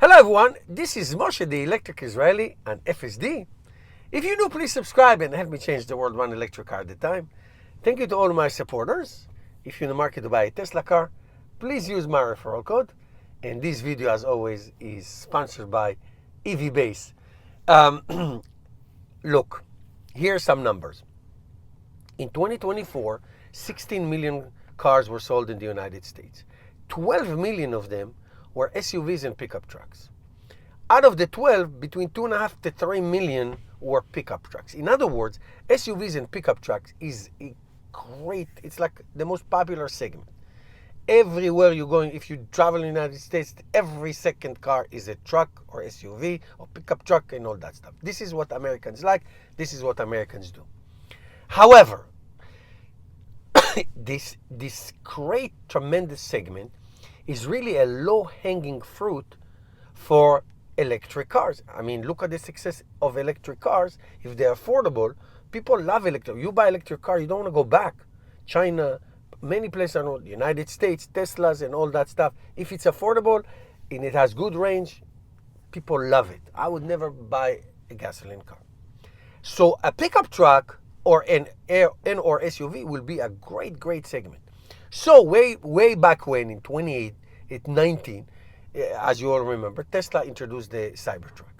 Hello everyone, this is Moshe, the Electric Israeli and FSD. If you're new, please subscribe and help me change the world one electric car at a time. Thank you to all my supporters. If you're in the market to buy a Tesla car, please use my referral code. And this video, as always, is sponsored by EVBase. Look, here are some numbers. In 2024, 16 million cars were sold in the United States. 12 million of them were SUVs and pickup trucks. Out of the 12, between 2.5 to 3 million were pickup trucks. In other words, SUVs and pickup trucks is a great, it's like the most popular segment. Everywhere you're going, if you travel in the United States, every second car is a truck or SUV or pickup truck and all that stuff. This is what Americans like. This is what Americans do. However, this great, tremendous segment is really a low-hanging fruit for electric cars. I mean, look at the success of electric cars. If they're affordable, people love electric. You buy electric car, you don't want to go back. China, many places around the United States, Teslas and all that stuff. If it's affordable and it has good range, people love it. I would never buy a gasoline car. So a pickup truck or an or SUV will be a great segment. So way back when, in 2019, as you all remember, Tesla introduced the Cybertruck.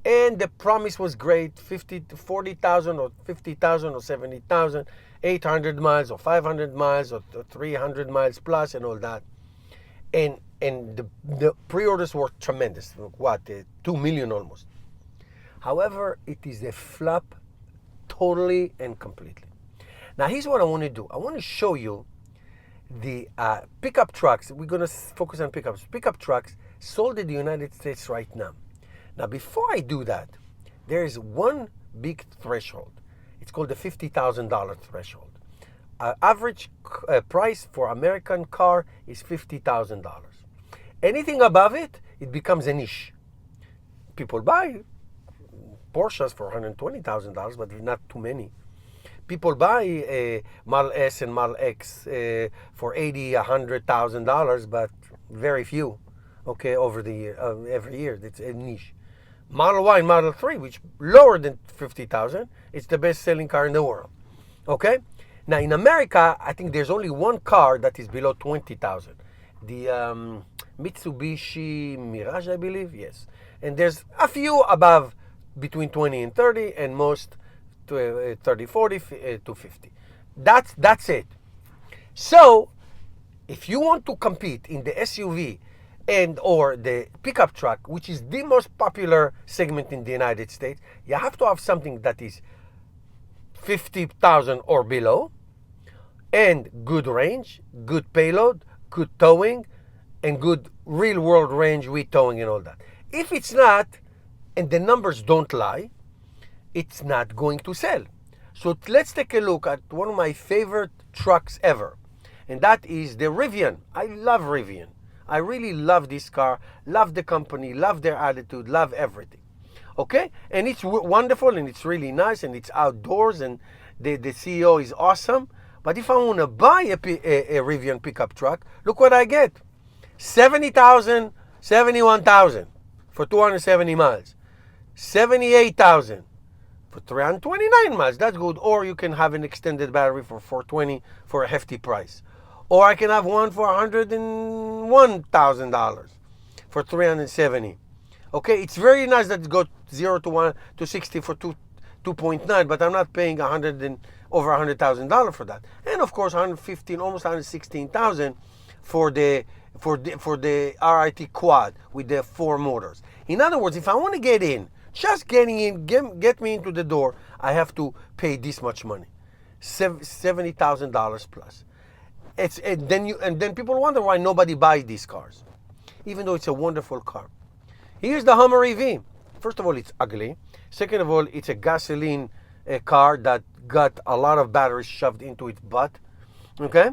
And the promise was great, 40,000 or 50,000 or 70,000, 800 miles or 500 miles or 300 miles plus and all that. And the pre-orders were tremendous, 2 million almost. However, it is a flop totally and completely. Now here's what I want to do. I want to show you the pickup trucks. We're going to focus on pickups. Pickup trucks sold in the United States right now. Now, before I do that, there is one big threshold. It's called the $50,000 threshold. Average price for American car is $50,000. Anything above it, it becomes a niche. People buy Porsches for $120,000, but not too many. People buy Model S and Model X for $80,000, $100,000, but very few. Okay, over the year, every year, it's a niche. Model Y and Model 3, which lower than 50,000, it's the best-selling car in the world. Okay, now in America, I think there's only one car that is below 20,000. The Mitsubishi Mirage, I believe, yes. And there's a few above between 20 and 30, and most to 30, 40 to 50. That's it. So if you want to compete in the SUV and or the pickup truck, which is the most popular segment in the United States, you have to have something that is 50,000 or below and good range, good payload, good towing, and good real world range with towing and all that. If it's not, and the numbers don't lie, it's not going to sell. So let's take a look at one of my favorite trucks ever, and that is the Rivian. I love Rivian. I really love this car, love the company, love their attitude, love everything. Okay, and it's wonderful and it's really nice and it's outdoors and the CEO is awesome. But if I want to buy a Rivian pickup truck, look what I get: 70,000, 71,000 for 270 miles, 78,000 for 329 miles. That's good. Or you can have an extended battery for 420 for a hefty price. Or I can have one for $101,000 for 370. Okay, it's very nice that it goes 0 to 60 for 2.9, but I'm not paying over $100,000 for that. And of course, 115, almost 116,000 for the RIT quad with the 4 motors. In other words, if I want to get in, just getting in, get me into the door, I have to pay this much money, $70,000 plus. And then people wonder why nobody buys these cars, even though it's a wonderful car. Here's the Hummer EV. First of all, it's ugly. Second of all, it's a gasoline car that got a lot of batteries shoved into its butt. Okay,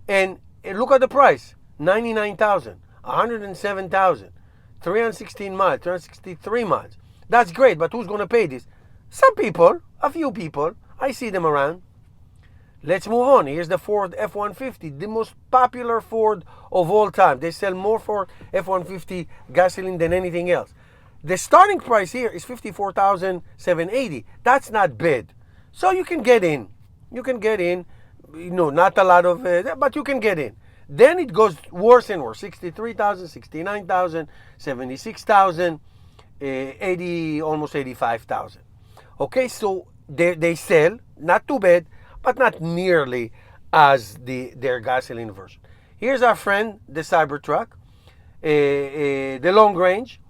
and look at the price: 99,000, 107,000, 316 miles, 363 miles. That's great, but who's going to pay this? Some people, a few people. I see them around. Let's move on. Here's the Ford F-150, the most popular Ford of all time. They sell more Ford F-150 gasoline than anything else. The starting price here is $54,780. That's not bad. So you can get in. You can get in. Not a lot of, but you can get in. Then it goes worse and worse. 63,000, 69,000, 76,000, 80, almost 85,000. Okay, so they sell, not too bad, but not nearly as their gasoline version. Here's our friend, the Cybertruck, the long range,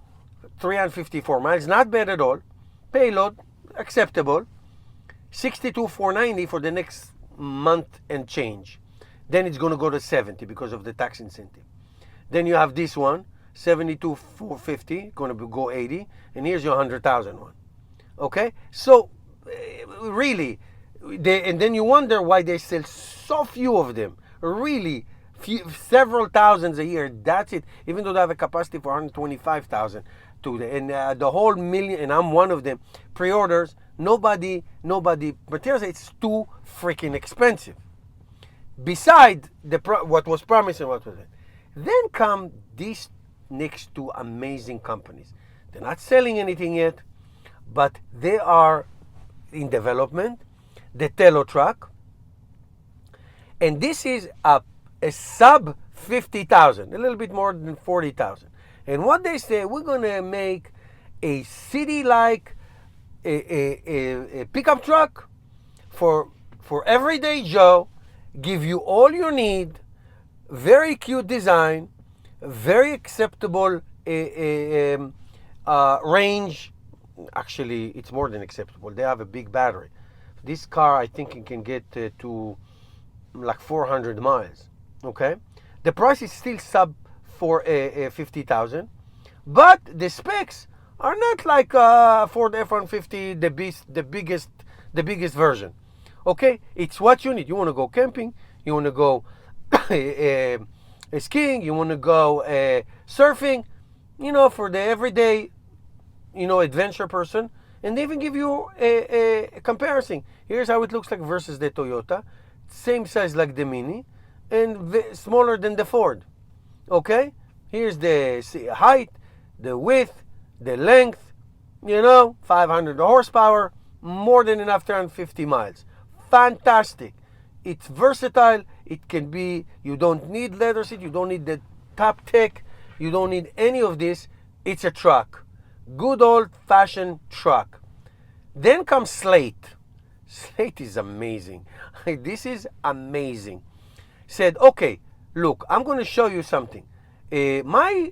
354 miles, not bad at all. Payload, acceptable. 62,490 for the next month and change. Then it's going to go to 70 because of the tax incentive. Then you have this one, 72,450, going to go 80, and here's your 100,000 one. Okay, so really, and then you wonder why they sell so few of them. Really, several thousands a year. That's it. Even though they have a capacity for 125,000 and the whole million, and I'm one of them. Pre-orders. Nobody. Materials. It's too freaking expensive. Beside what was promised and what was it. Then come these next two amazing companies. They're not selling anything yet, but they are in development. The TELO truck, and this is a sub 50,000, a little bit more than 40,000. And what they say, we're going to make a city-like a pickup truck for everyday Joe, give you all you need, very cute design, very acceptable range. Actually, it's more than acceptable. They have a big battery. This car, I think it can get to like 400 miles. Okay, the price is still sub for 50,000, but the specs are not like Ford F-150, the biggest version. Okay, it's what you need. You want to go camping, you want to go skiing, you want to go surfing, for the everyday, adventure person. And they even give you a comparison. Here's how it looks like versus the Toyota. Same size like the Mini and smaller than the Ford. Okay? Here's the height, the width, the length, 500 horsepower, more than enough 350 miles. Fantastic. It's versatile. It can be, you don't need leather seat, you don't need the top tech, you don't need any of this. It's a truck. Good old-fashioned truck. Then comes Slate. Slate is amazing. This is amazing. Said, okay, look, I'm going to show you something. My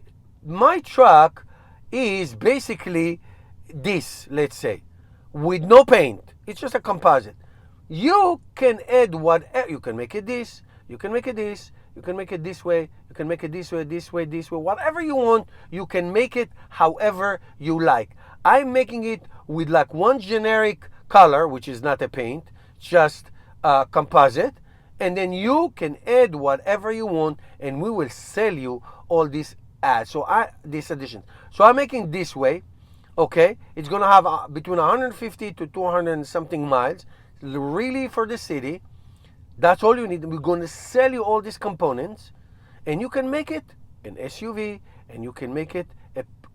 truck is basically this, let's say, with no paint. It's just a composite. You can add whatever. You can make it this. You can make it this. You can make it this way. You can make it this way, this way, this way. Whatever you want, you can make it however you like. I'm making it with like one generic color, which is not a paint, just composite. And then you can add whatever you want, and we will sell you all these ads. This addition. So I'm making this way. Okay, it's gonna have between 150 to 200 and something miles, really for the city. That's all you need. We're going to sell you all these components, and you can make it an SUV, and you can make it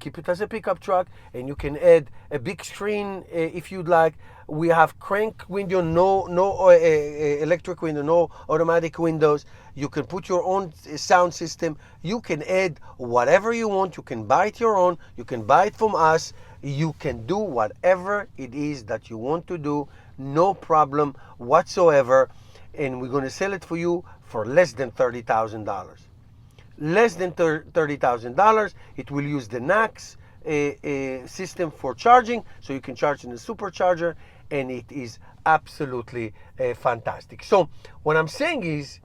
keep it as a pickup truck, and you can add a big screen if you'd like. We have crank window, no electric window, no automatic windows. You can put your own sound system. You can add whatever you want. You can buy it your own. You can buy it from us. You can do whatever it is that you want to do. No problem whatsoever. And we're going to sell it for you for less than $30,000. Less than $30,000. It will use the NACS system for charging, so you can charge in the supercharger, and it is absolutely fantastic. So what I'm saying is,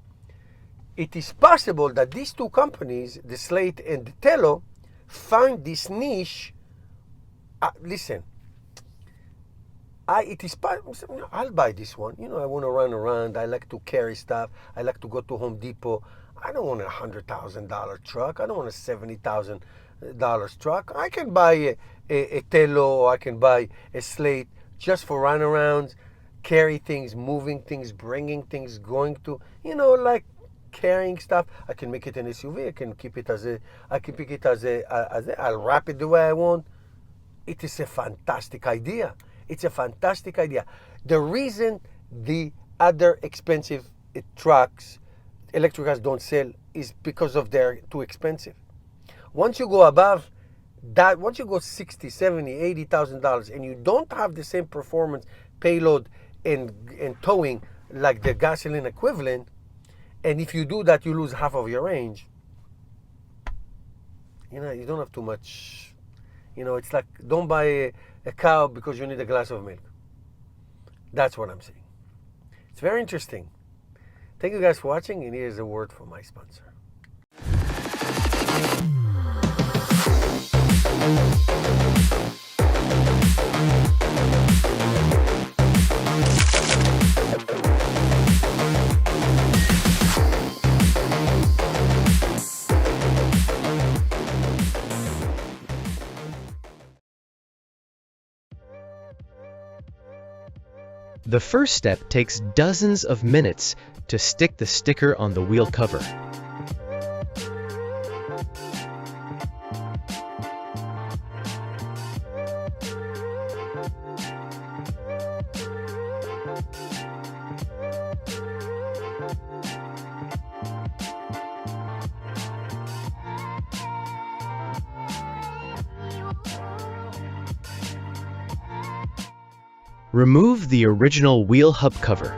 it is possible that these two companies, the Slate and the Telo, find this niche. Listen, I'll buy this one. I want to run around. I like to carry stuff. I like to go to Home Depot. I don't want a $100,000 truck. I don't want a $70,000 truck. I can buy a Telo, or I can buy a Slate just for runarounds. carry things, moving things, bringing things, going to, like carrying stuff. I can make it an SUV. I can keep it I can pick it I'll wrap it the way I want. It is a fantastic idea. It's a fantastic idea. The reason the other expensive trucks, electric cars don't sell is because of they're too expensive. Once you go above that, once you go $60,000, $70,000, $80,000 and you don't have the same performance, payload, and towing like the gasoline equivalent, and if you do that, you lose half of your range. You don't have too much. It's like don't buy a cow because you need a glass of milk. That's what I'm saying. It's very interesting. Thank you guys for watching, and here's a word from my sponsor. The first step takes dozens of minutes to stick the sticker on the wheel cover. Remove the original wheel hub cover.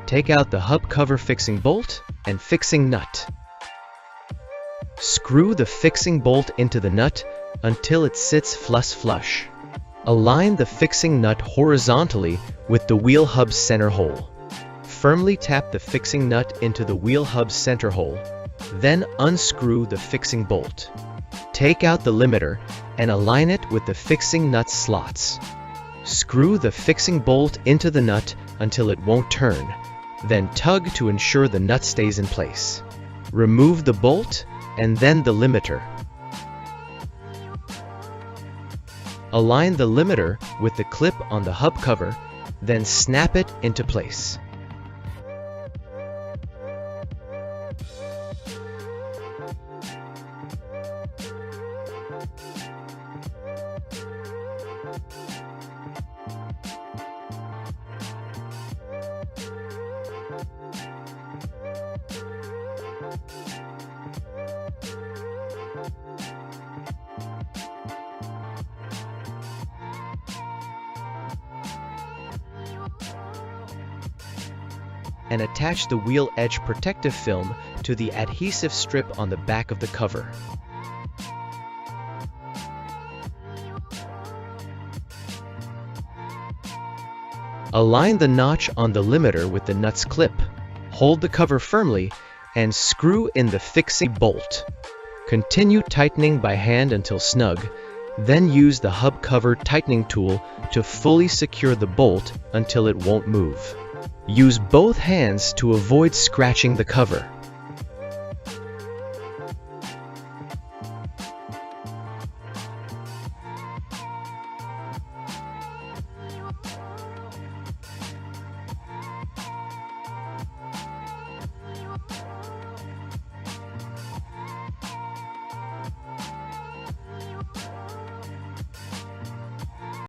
Take out the hub cover fixing bolt and fixing nut. Screw the fixing bolt into the nut until it sits flush. Align the fixing nut horizontally with the wheel hub's center hole. Firmly tap the fixing nut into the wheel hub's center hole, then unscrew the fixing bolt. Take out the limiter and align it with the fixing nut slots. Screw the fixing bolt into the nut until it won't turn, then tug to ensure the nut stays in place. Remove the bolt and then the limiter. Align the limiter with the clip on the hub cover, then snap it into place. And attach the wheel edge protective film to the adhesive strip on the back of the cover. Align the notch on the limiter with the nut's clip. Hold the cover firmly and screw in the fixing bolt. Continue tightening by hand until snug, then use the hub cover tightening tool to fully secure the bolt until it won't move. Use both hands to avoid scratching the cover.